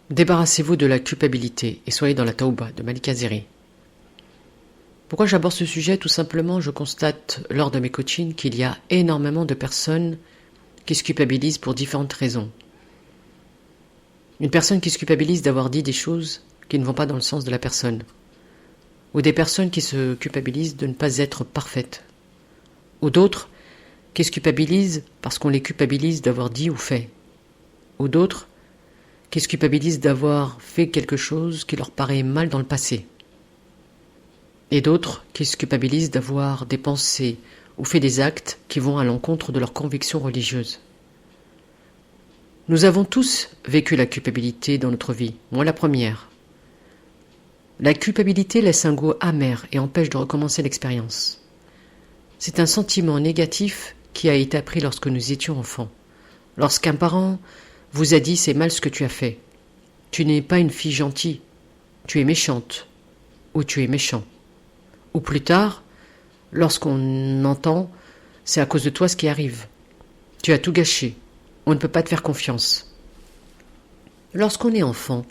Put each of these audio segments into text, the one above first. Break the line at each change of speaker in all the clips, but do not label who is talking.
Débarrassez-vous de la culpabilité et soyez dans la Tauba de Malika Zeri. Pourquoi j'aborde ce sujet? Tout simplement, je constate lors de mes coachings qu'il y a énormément de personnes qui se culpabilisent pour différentes raisons. Une personne qui se culpabilise d'avoir dit des choses qui ne vont pas dans le sens de la personne. Ou des personnes qui se culpabilisent de ne pas être parfaites. Ou d'autres qui se culpabilisent parce qu'on les culpabilise d'avoir dit ou fait. Ou d'autres qui se culpabilisent d'avoir fait quelque chose qui leur paraît mal dans le passé. Et d'autres qui se culpabilisent d'avoir dépensé ou fait des actes qui vont à l'encontre de leurs convictions religieuses. Nous avons tous vécu la culpabilité dans notre vie, moi la première. La culpabilité laisse un goût amer et empêche de recommencer l'expérience. C'est un sentiment négatif qui a été appris lorsque nous étions enfants. Lorsqu'un parent vous a dit « c'est mal ce que tu as fait », tu n'es pas une fille gentille, tu es méchante ou tu es méchant. Ou plus tard, lorsqu'on entend « c'est à cause de toi ce qui arrive », tu as tout gâché, on ne peut pas te faire confiance. Lorsqu'on est enfant,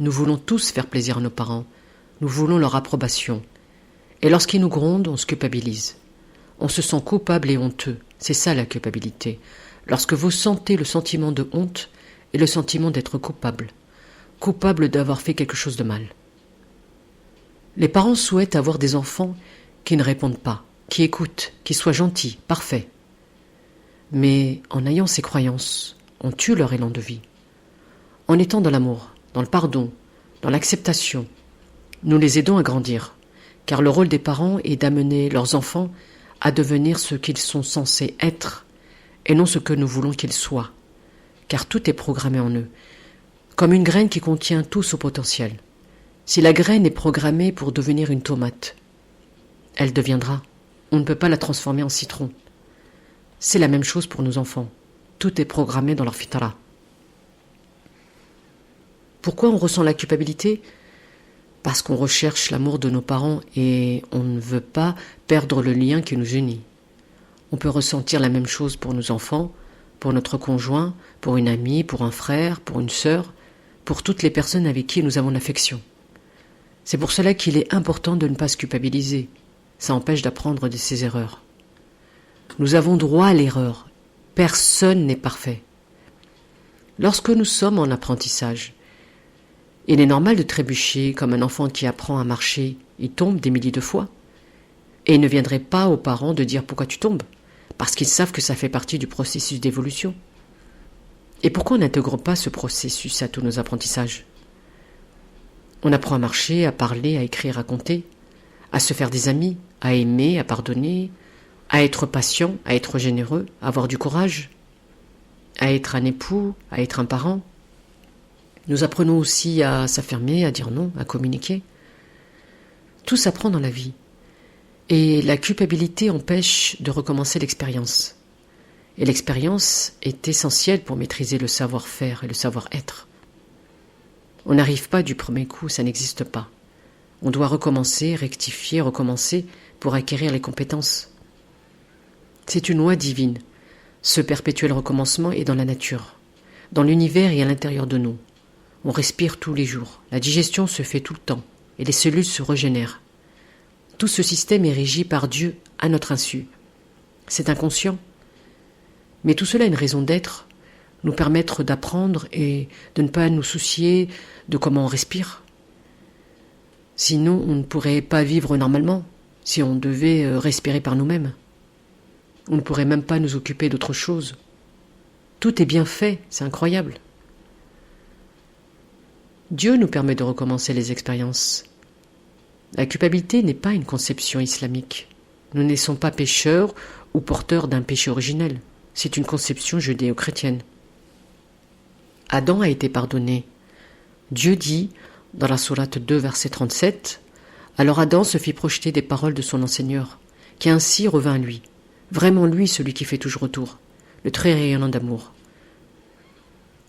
nous voulons tous faire plaisir à nos parents, nous voulons leur approbation. Et lorsqu'ils nous grondent, on se culpabilise. On se sent coupable et honteux, c'est ça la culpabilité. Lorsque vous sentez le sentiment de honte et le sentiment d'être coupable, coupable d'avoir fait quelque chose de mal. Les parents souhaitent avoir des enfants qui ne répondent pas, qui écoutent, qui soient gentils, parfaits. Mais en ayant ces croyances, on tue leur élan de vie. En étant dans l'amour, dans le pardon, dans l'acceptation, nous les aidons à grandir, car le rôle des parents est d'amener leurs enfants à devenir ce qu'ils sont censés être, et non ce que nous voulons qu'ils soient, car tout est programmé en eux, comme une graine qui contient tout son potentiel. Si la graine est programmée pour devenir une tomate, elle deviendra. On ne peut pas la transformer en citron. C'est la même chose pour nos enfants. Tout est programmé dans leur fitara. Pourquoi on ressent la culpabilité? Parce qu'on recherche l'amour de nos parents et on ne veut pas perdre le lien qui nous unit. On peut ressentir la même chose pour nos enfants, pour notre conjoint, pour une amie, pour un frère, pour une sœur, pour toutes les personnes avec qui nous avons l'affection. C'est pour cela qu'il est important de ne pas se culpabiliser. Ça empêche d'apprendre de ses erreurs. Nous avons droit à l'erreur. Personne n'est parfait. Lorsque nous sommes en apprentissage, il est normal de trébucher comme un enfant qui apprend à marcher. Il tombe des milliers de fois. Et il ne viendrait pas aux parents de dire pourquoi tu tombes, parce qu'ils savent que ça fait partie du processus d'évolution. Et pourquoi on n'intègre pas ce processus à tous nos apprentissages? On apprend à marcher, à parler, à écrire, à compter, à se faire des amis, à aimer, à pardonner, à être patient, à être généreux, à avoir du courage, à être un époux, à être un parent. Nous apprenons aussi à s'affirmer, à dire non, à communiquer. Tout s'apprend dans la vie. Et la culpabilité empêche de recommencer l'expérience. Et l'expérience est essentielle pour maîtriser le savoir-faire et le savoir-être. On n'arrive pas du premier coup, ça n'existe pas. On doit recommencer, rectifier, recommencer pour acquérir les compétences. C'est une loi divine. Ce perpétuel recommencement est dans la nature, dans l'univers et à l'intérieur de nous. On respire tous les jours, la digestion se fait tout le temps et les cellules se régénèrent. Tout ce système est régi par Dieu à notre insu. C'est inconscient. Mais tout cela a une raison d'être, nous permettre d'apprendre et de ne pas nous soucier de comment on respire. Sinon, on ne pourrait pas vivre normalement si on devait respirer par nous-mêmes. On ne pourrait même pas nous occuper d'autre chose. Tout est bien fait, c'est incroyable. Dieu nous permet de recommencer les expériences. La culpabilité n'est pas une conception islamique. Nous ne naissons pas pécheurs ou porteurs d'un péché originel. C'est une conception judéo-chrétienne. Adam a été pardonné. Dieu dit, dans la sourate 2, verset 37, « Alors Adam se fit projeter des paroles de son enseigneur, qui ainsi revint à lui. Vraiment lui, celui qui fait toujours retour, le très rayonnant d'amour. »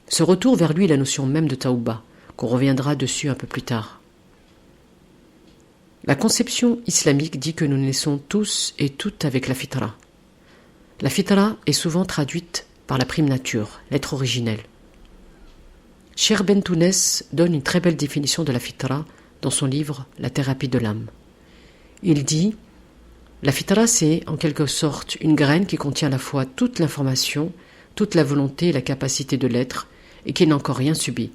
Ce retour vers lui est la notion même de Taouba, qu'on reviendra dessus un peu plus tard. La conception islamique dit que nous naissons tous et toutes avec la fitra. La fitra est souvent traduite par la prime nature, l'être originel. Cheikh Bentounes donne une très belle définition de la fitra dans son livre « La thérapie de l'âme ». Il dit « La fitra, c'est en quelque sorte une graine qui contient à la fois toute l'information, toute la volonté et la capacité de l'être, et qui n'a encore rien subi.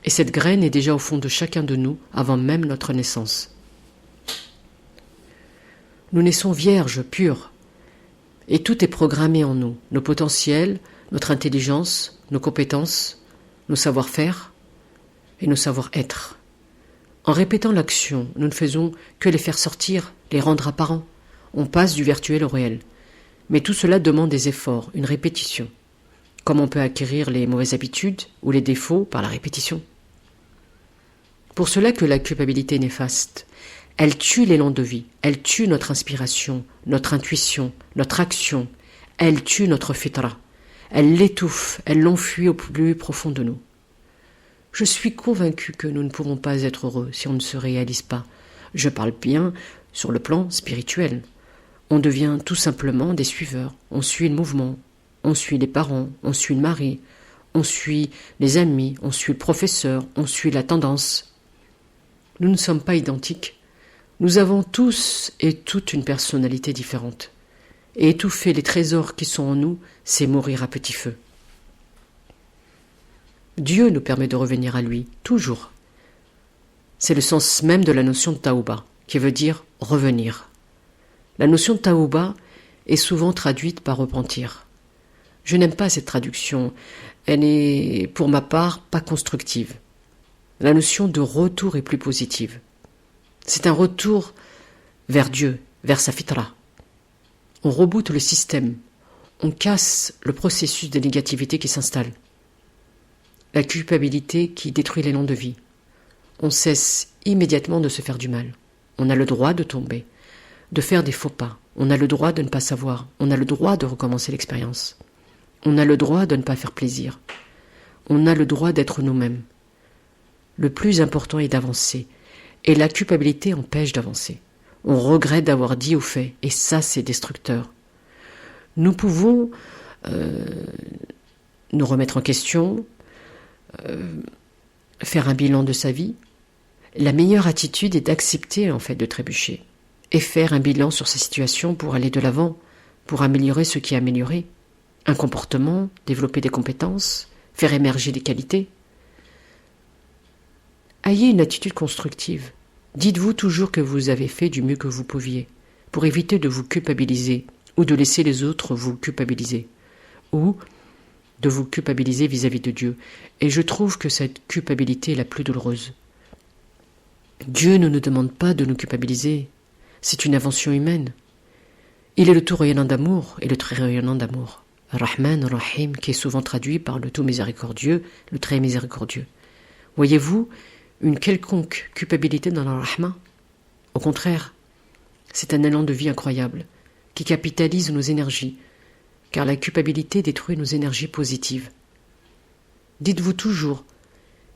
Et cette graine est déjà au fond de chacun de nous avant même notre naissance. Nous naissons vierges, pures, et tout est programmé en nous, nos potentiels, notre intelligence, nos compétences, nos savoir-faire et nos savoir-être. En répétant l'action, nous ne faisons que les faire sortir, les rendre apparents. On passe du virtuel au réel. Mais tout cela demande des efforts, une répétition. Comme on peut acquérir les mauvaises habitudes ou les défauts par la répétition. Pour cela que la culpabilité est néfaste. Elle tue l'élan de vie, elle tue notre inspiration, notre intuition, notre action, elle tue notre fitra, elle l'étouffe, elle l'enfuit au plus profond de nous. Je suis convaincu que nous ne pouvons pas être heureux si on ne se réalise pas. Je parle bien sur le plan spirituel. On devient tout simplement des suiveurs, on suit le mouvement, on suit les parents, on suit le mari, on suit les amis, on suit le professeur, on suit la tendance. Nous ne sommes pas identiques. Nous avons tous et toutes une personnalité différente. Et étouffer les trésors qui sont en nous, c'est mourir à petit feu. Dieu nous permet de revenir à lui, toujours. C'est le sens même de la notion de taouba, qui veut dire revenir. La notion de taouba est souvent traduite par repentir. Je n'aime pas cette traduction, elle est, pour ma part, pas constructive. La notion de retour est plus positive. C'est un retour vers Dieu, vers sa fitra. On reboote le système, on casse le processus de négativité qui s'installe. La culpabilité qui détruit l'élan de vie. On cesse immédiatement de se faire du mal. On a le droit de tomber, de faire des faux pas. On a le droit de ne pas savoir. On a le droit de recommencer l'expérience. On a le droit de ne pas faire plaisir. On a le droit d'être nous-mêmes. Le plus important est d'avancer. Et la culpabilité empêche d'avancer. On regrette d'avoir dit ou fait, et ça c'est destructeur. Nous pouvons nous remettre en question, faire un bilan de sa vie. La meilleure attitude est d'accepter en fait de trébucher et faire un bilan sur sa situation pour aller de l'avant, pour améliorer ce qui est amélioré. Un comportement, développer des compétences, faire émerger des qualités. Ayez une attitude constructive. Dites-vous toujours que vous avez fait du mieux que vous pouviez, pour éviter de vous culpabiliser, ou de laisser les autres vous culpabiliser, ou de vous culpabiliser vis-à-vis de Dieu. Et je trouve que cette culpabilité est la plus douloureuse. Dieu ne nous demande pas de nous culpabiliser, c'est une invention humaine. Il est le tout rayonnant d'amour et le très rayonnant d'amour. Rahman, Rahim, qui est souvent traduit par le tout miséricordieux, le très miséricordieux. Voyez-vous une quelconque culpabilité dans le Rahman? Au contraire, c'est un élan de vie incroyable, qui capitalise nos énergies, car la culpabilité détruit nos énergies positives. Dites-vous toujours,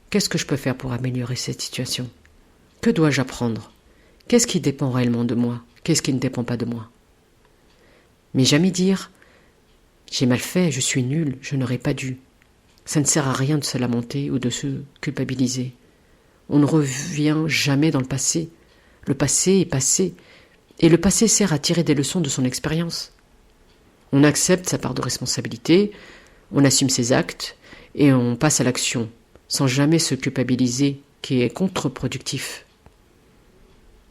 qu'est-ce que je peux faire pour améliorer cette situation? Que dois-je apprendre? Qu'est-ce qui dépend réellement de moi? Qu'est-ce qui ne dépend pas de moi? Mais jamais dire, j'ai mal fait, je suis nul, je n'aurais pas dû. Ça ne sert à rien de se lamenter ou de se culpabiliser. On ne revient jamais dans le passé. Le passé est passé, et le passé sert à tirer des leçons de son expérience. On accepte sa part de responsabilité, on assume ses actes, et on passe à l'action, sans jamais se culpabiliser, qui est contre-productif.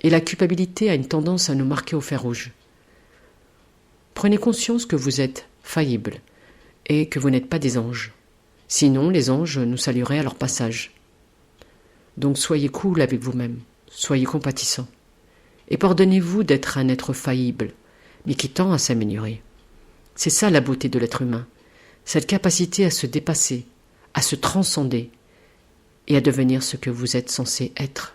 Et la culpabilité a une tendance à nous marquer au fer rouge. Prenez conscience que vous êtes faillible, et que vous n'êtes pas des anges. Sinon, les anges nous salueraient à leur passage. Donc soyez cool avec vous-même, soyez compatissant. Et pardonnez-vous d'être un être faillible, mais qui tend à s'améliorer. C'est ça la beauté de l'être humain, cette capacité à se dépasser, à se transcender et à devenir ce que vous êtes censé être.